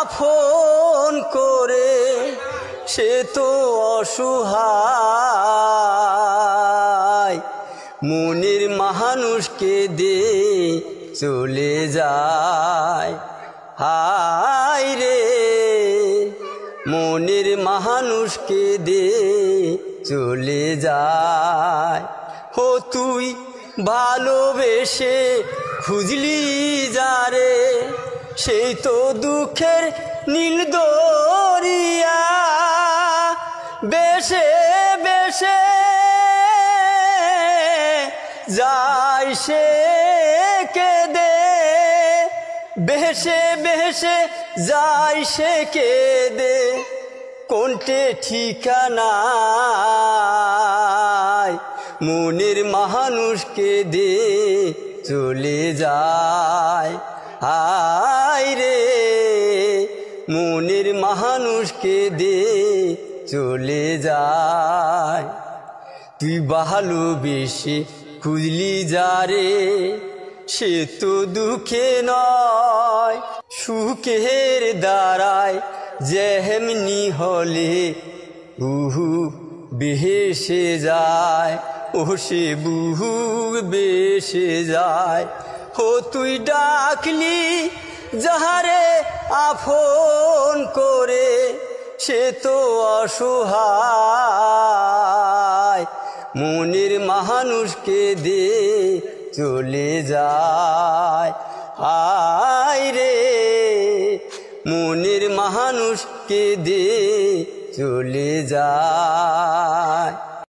আপন করে সে তো অসহায় মনের মানুষকে দে চলে যায় হায় রে মনের মানুষকে দে চলে যায় ও তুই ভালোবেসে খুঁজলি যারে সেই তো দুঃখের নীল দরিয়া বেশে বেশে যায় সে কেঁদে বেশে বেশে যায় সে কেঁদে কোনটে ঠিকানায় মনের মানুষকে দে চলে যায় হায় রে মনের মানুষকে দে চলে যায় তুই ভালোবেসে খুঁজলি যারে সে তো দুঃখে নয় সুখের দ্বারায় যেমনি হলে উহু বেহেসে যায় ও সে বুহু বেসে যায় ও তুই ডাকলি যাহারে আপন করে সে তো অসহায় মনের মানুষকে দে চলে যায় হায় রে মনের মানুষকে দে চলে যায়।